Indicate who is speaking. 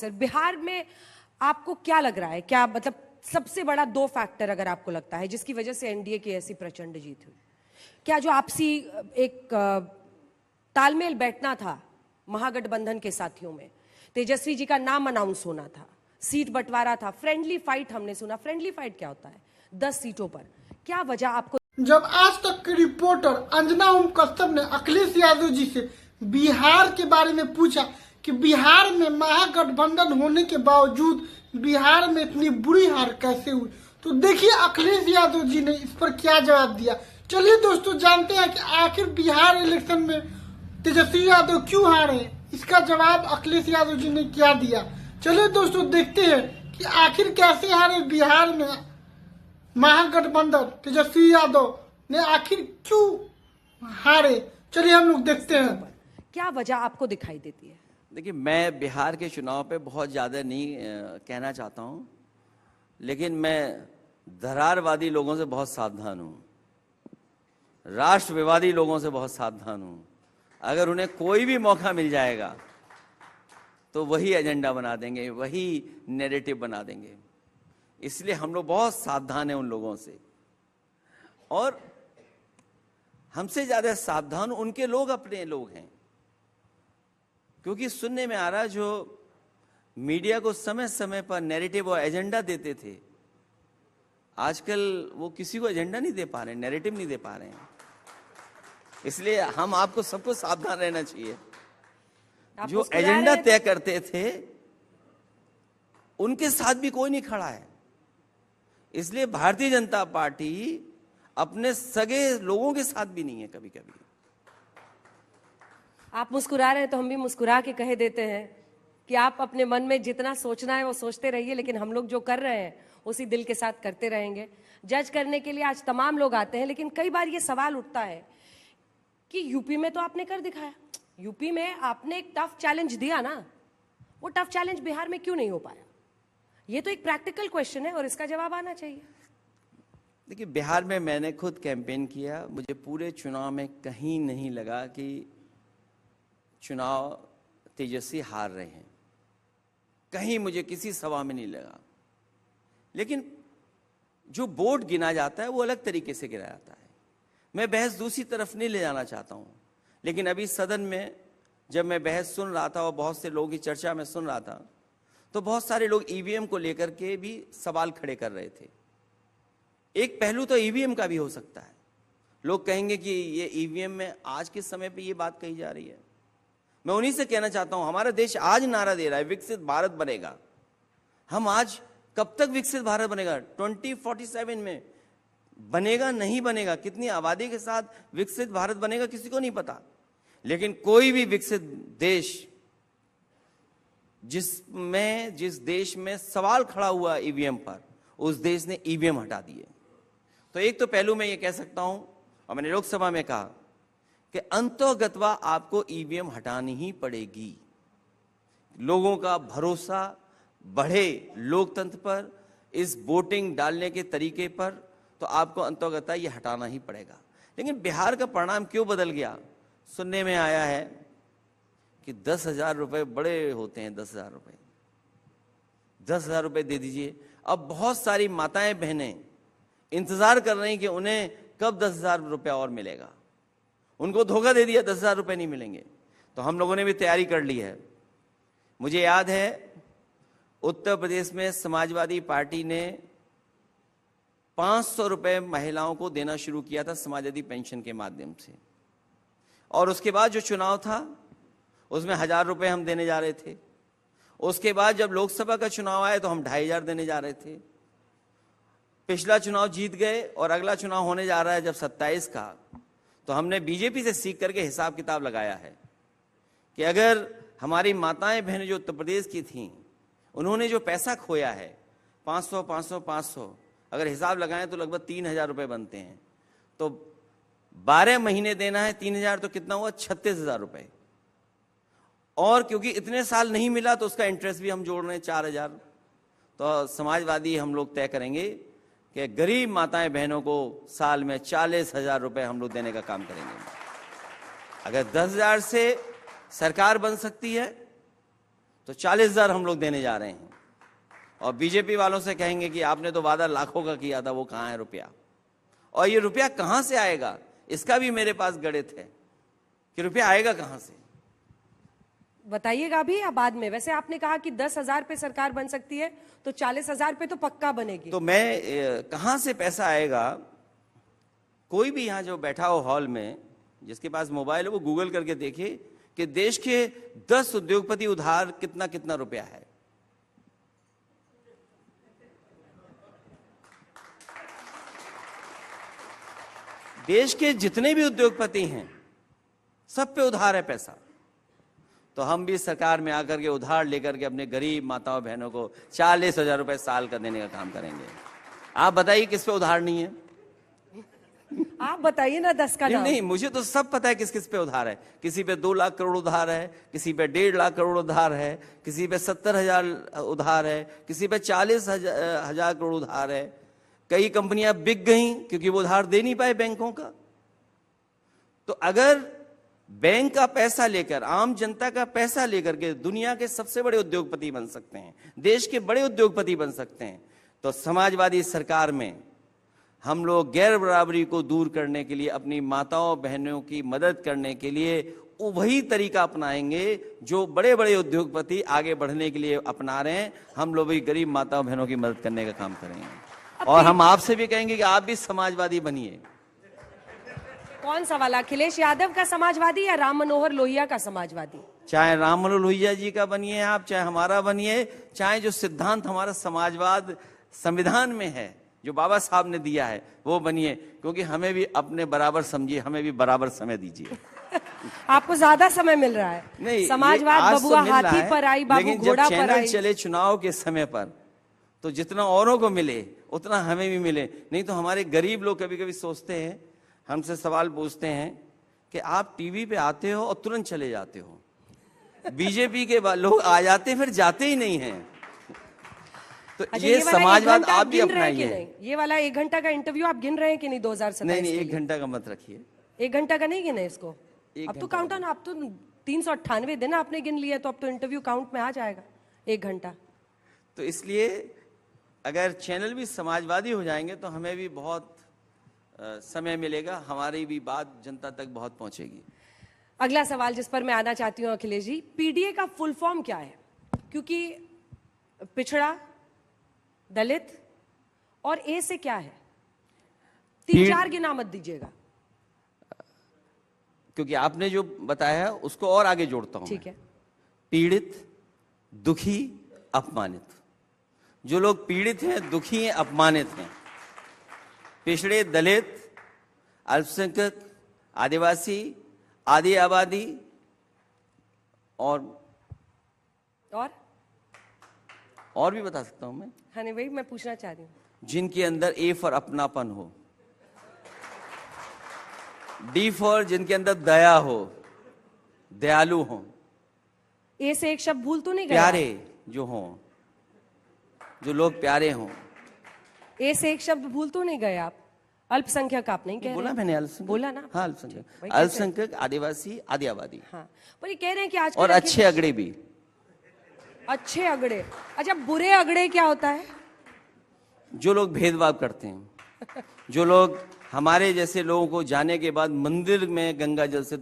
Speaker 1: Sir, Bihar में आपको क्या लग रहा है, क्या मतलब सबसे बड़ा दो फैक्टर अगर आपको लगता है जिसकी वजह से एनडीए की ऐसी प्रचंड जीत हुई? क्या जो आपसी एक तालमेल बैठना था महागठबंधन के साथियों में, तेजस्वी जी का नाम अनाउंस होना था, सीट बंटवारा था, फ्रेंडली फाइट हमने सुना। फ्रेंडली फाइट क्या होता है 10 सीटों पर? क्या वजह आपको?
Speaker 2: जब आज तक के रिपोर्टर अंजना ओम कश्यप ने अखिलेश यादव जी से बिहार के बारे में पूछा कि बिहार में महागठबंधन होने के बावजूद बिहार में इतनी बुरी हार कैसे हुई, तो देखिए अखिलेश यादव जी ने इस पर क्या जवाब दिया। चलिए दोस्तों जानते हैं कि आखिर बिहार इलेक्शन में तेजस्वी यादव क्यों हारे, इसका जवाब अखिलेश यादव जी ने क्या दिया। चलिए दोस्तों देखते हैं कि आखिर कैसे हारे बिहार में महागठबंधन, तेजस्वी यादव ने आखिर क्यों हारे। चलिए हम लोग देखते हैं
Speaker 1: क्या वजह आपको दिखाई देती है।
Speaker 3: देखिए, मैं बिहार के चुनाव पे बहुत ज़्यादा नहीं कहना चाहता हूँ, लेकिन मैं दरारवादी लोगों से बहुत सावधान हूँ, राष्ट्रवादी लोगों से बहुत सावधान हूँ। अगर उन्हें कोई भी मौका मिल जाएगा तो वही एजेंडा बना देंगे, वही नैरेटिव बना देंगे। इसलिए हम लोग बहुत सावधान हैं उन लोगों से, और हमसे ज़्यादा सावधान उनके लोग अपने लोग हैं। क्योंकि सुनने में आ रहा, जो मीडिया को समय समय पर नैरेटिव और एजेंडा देते थे, आजकल वो किसी को एजेंडा नहीं दे पा रहे, नैरेटिव नहीं दे पा रहे हैं। इसलिए हम आपको सबको सावधान रहना चाहिए। जो एजेंडा तय करते थे उनके साथ भी कोई नहीं खड़ा है। इसलिए भारतीय जनता पार्टी अपने सगे लोगों के साथ भी नहीं है। कभी कभी
Speaker 1: आप मुस्कुरा रहे हैं तो हम भी मुस्कुरा के कह देते हैं कि आप अपने मन में जितना सोचना है वो सोचते रहिए, लेकिन हम लोग जो कर रहे हैं उसी दिल के साथ करते रहेंगे। जज करने के लिए आज तमाम लोग आते हैं, लेकिन कई बार ये सवाल उठता है कि यूपी में तो आपने कर दिखाया, यूपी में आपने एक टफ चैलेंज दिया ना, वो टफ चैलेंज बिहार में क्यों नहीं हो पाया? ये तो एक प्रैक्टिकल क्वेश्चन है और इसका जवाब आना चाहिए।
Speaker 3: देखिए, बिहार में मैंने खुद कैंपेन किया, मुझे पूरे चुनाव में कहीं नहीं लगा कि चुनाव तेजस्वी हार रहे हैं, कहीं मुझे किसी सभा में नहीं लगा। लेकिन जो वोट गिना जाता है वो अलग तरीके से गिना जाता है। मैं बहस दूसरी तरफ नहीं ले जाना चाहता हूँ, लेकिन अभी सदन में जब मैं बहस सुन रहा था और बहुत से लोगों की चर्चा में सुन रहा था, तो बहुत सारे लोग ईवीएम को लेकर के भी सवाल खड़े कर रहे थे। एक पहलू तो ईवीएम का भी हो सकता है। लोग कहेंगे कि ये ईवीएम में आज के समय पे ये बात कही जा रही है। मैं उन्हीं से कहना चाहता हूं, हमारा देश आज नारा दे रहा है विकसित भारत बनेगा। हम आज कब तक विकसित भारत बनेगा? 2047 में बनेगा, नहीं बनेगा, कितनी आबादी के साथ विकसित भारत बनेगा किसी को नहीं पता। लेकिन कोई भी विकसित देश जिस देश में सवाल खड़ा हुआ ईवीएम पर, उस देश ने ईवीएम हटा दिए। तो एक तो पहलू मैं ये कह सकता हूं, और मैंने लोकसभा में कहा कि अंतोगत्वा आपको ईवीएम हटानी ही पड़ेगी। लोगों का भरोसा बढ़े लोकतंत्र पर, इस वोटिंग डालने के तरीके पर, तो आपको अंतोगत्वा ये हटाना ही पड़ेगा। लेकिन बिहार का परिणाम क्यों बदल गया? सुनने में आया है कि 10,000 रुपये बड़े होते हैं, 10,000 रुपये, 10,000 रुपये दे दीजिए। अब बहुत सारी माताएं बहनें इंतजार कर रही कि उन्हें कब 10,000 रुपया और मिलेगा। उनको धोखा दे दिया, 10,000 रुपये नहीं मिलेंगे। तो हम लोगों ने भी तैयारी कर ली है। मुझे याद है उत्तर प्रदेश में समाजवादी पार्टी ने 500 रुपये महिलाओं को देना शुरू किया था समाजवादी पेंशन के माध्यम से, और उसके बाद जो चुनाव था उसमें 1,000 रुपये हम देने जा रहे थे। उसके बाद जब लोकसभा का चुनाव आया तो हम 2,500 देने जा रहे थे। पिछला चुनाव जीत गए और अगला चुनाव होने जा रहा है जब 27 का, तो हमने बीजेपी से सीख करके हिसाब किताब लगाया है कि अगर हमारी माताएं बहनें जो उत्तर प्रदेश की थीं, उन्होंने जो पैसा खोया है 500 500 500, अगर हिसाब लगाएं तो लगभग 3,000 रुपये बनते हैं। तो 12 महीने देना है 3,000, तो कितना हुआ? 36,000 रुपये। और क्योंकि इतने साल नहीं मिला तो उसका इंटरेस्ट भी हम जोड़ रहे हैं 4,000। तो समाजवादी हम लोग तय करेंगे कि गरीब माताएं बहनों को साल में 40,000 रुपये हम लोग देने का काम करेंगे। अगर 10,000 से सरकार बन सकती है तो 40,000 हम लोग देने जा रहे हैं। और बीजेपी वालों से कहेंगे कि आपने तो वादा लाखों का किया था, वो कहाँ है रुपया? और ये रुपया कहाँ से आएगा, इसका भी मेरे पास गणित है कि रुपया आएगा कहाँ से।
Speaker 1: बताइएगा अभी या बाद में? वैसे आपने कहा कि 10,000 पे सरकार बन सकती है, तो 40,000 पे तो पक्का बनेगी।
Speaker 3: तो मैं कहाँ से पैसा आएगा? कोई भी यहाँ जो बैठा हो हॉल में, जिसके पास मोबाइल है, वो गूगल करके देखिए कि देश के 10 उद्योगपति उधार कितना कितना रुपया है। देश के जितने भी उद्योगपति हैं, सब पे उधार है पैसा। तो हम भी सरकार में आकर के उधार लेकर के अपने गरीब माताओं बहनों को 40,000 रुपए साल का देने का काम करेंगे। आप बताइए किस पे उधार नहीं है?
Speaker 1: आप बताइए ना 10 का नाम।
Speaker 3: नहीं, मुझे तो सब पता है किस किस पे उधार है। किसी पे 2 लाख करोड़ उधार है, किसी पे 1.5 लाख करोड़ उधार है, किसी पे 70,000 उधार है, किसी पे 40,000 करोड़ उधार है। कई कंपनियां बिक गई क्योंकि वो उधार दे नहीं पाए बैंकों का। तो अगर बैंक का पैसा लेकर, आम जनता का पैसा लेकर के दुनिया के सबसे बड़े उद्योगपति बन सकते हैं, देश के बड़े उद्योगपति बन सकते हैं, तो समाजवादी सरकार में हम लोग गैर बराबरी को दूर करने के लिए, अपनी माताओं बहनों की मदद करने के लिए वही तरीका अपनाएंगे जो बड़े बड़े उद्योगपति आगे बढ़ने के लिए अपना रहे हैं। हम लोग भी गरीब माताओं बहनों की मदद करने का काम करेंगे। और हम आपसे भी कहेंगे कि आप भी समाजवादी बनिए।
Speaker 1: कौन सा वाला? अखिलेश यादव का समाजवादी या राम मनोहर लोहिया का समाजवादी?
Speaker 3: चाहे राम मनोहर लोहिया जी का बनिए आप, चाहे हमारा बनिए, चाहे जो सिद्धांत हमारा समाजवाद संविधान में है, जो बाबा साहब ने दिया है, वो बनिए। क्योंकि हमें भी अपने बराबर समझिए, हमें भी बराबर समय दीजिए।
Speaker 1: आपको ज्यादा समय मिल रहा है।
Speaker 3: नहीं,
Speaker 1: समाजवाद
Speaker 3: आज तो
Speaker 1: बबुआ
Speaker 3: मिल रहा
Speaker 1: हाथी
Speaker 3: है,
Speaker 1: पर आई, बाबू
Speaker 3: लेकिन
Speaker 1: घोड़ा
Speaker 3: जब
Speaker 1: पर
Speaker 3: चैनल
Speaker 1: आई।
Speaker 3: चले चुनाव के समय पर, तो जितना औरों को मिले उतना हमें भी मिले। नहीं तो हमारे गरीब लोग कभी कभी सोचते हैं, हमसे सवाल पूछते हैं कि आप टीवी पे आते हो और तुरंत चले जाते हो। बीजेपी के लोग आ जाते हैं फिर जाते ही नहीं हैं। तो
Speaker 1: अच्छा,
Speaker 3: ये
Speaker 1: वाला
Speaker 3: समाजवाद
Speaker 1: 1 घंटा
Speaker 3: आप भी
Speaker 1: गिन रहे हैं कि
Speaker 3: अपनाइए।
Speaker 1: नहीं? ये वाला 1 घंटा का इंटरव्यू आप गिन रहे हैं कि नहीं? 2027
Speaker 3: नहीं, 1 घंटा का मत रखिए।
Speaker 1: 1 घंटा का नहीं गिने इसको?
Speaker 3: एक
Speaker 1: अब तो
Speaker 3: घंटा
Speaker 1: काउंट ऑन, आप तो 398 दिन आपने गिन लिया, तो अब तो इंटरव्यू काउंट में आ जाएगा 1 घंटा।
Speaker 3: तो इसलिए अगर चैनल भी समाजवादी हो जाएंगे तो हमें भी बहुत समय मिलेगा, हमारी भी बात जनता तक बहुत पहुंचेगी।
Speaker 1: अगला सवाल जिस पर मैं आना चाहती हूँ अखिलेश जी, पीडीए का फुल फॉर्म क्या है? क्योंकि पिछड़ा, दलित और ए से क्या है? 3-4 गिना मत दीजिएगा।
Speaker 3: क्योंकि आपने जो बताया है उसको और आगे जोड़ता हूं।
Speaker 1: ठीक है।
Speaker 3: पीड़ित, दुखी, अपमानित। जो लोग पीड़ित हैं, दुखी हैं, अपमानित हैं, पिछड़े, दलित, अल्पसंख्यक, आदिवासी, आदि आबादी और भी बता सकता हूं मैं।
Speaker 1: हाँ नहीं, वही मैं पूछना चाह रही हूँ।
Speaker 3: जिनके अंदर ए फॉर अपनापन हो, डी फॉर जिनके अंदर दया हो, दयालु हो,
Speaker 1: ए से एक शब्द भूल तो नहीं गया?
Speaker 3: प्यारे जो हों, जो लोग प्यारे हों।
Speaker 1: ए से एक शब्द भूल तो नहीं गए आप? अल्पसंख्यक आप नहीं कह रहे?
Speaker 3: बोला मैंने अल्पसंख्यक।
Speaker 1: बोला ना?
Speaker 3: हाँ, अल्पसंख्यक,
Speaker 1: वही कैसे?
Speaker 3: अल्पसंख्यक, आदिवासी, आदि आबादी।
Speaker 1: हाँ, पर ये कह रहे हैं कि आज
Speaker 3: और अच्छे अगड़े भी।
Speaker 1: अच्छे अगड़े? अच्छा, बुरे अगड़े क्या होता है?
Speaker 3: जो लोग भेदभाव करते हैं, जो लोग हमारे जैसे लोगों को जाने के बाद मंदिर में गंगा जल से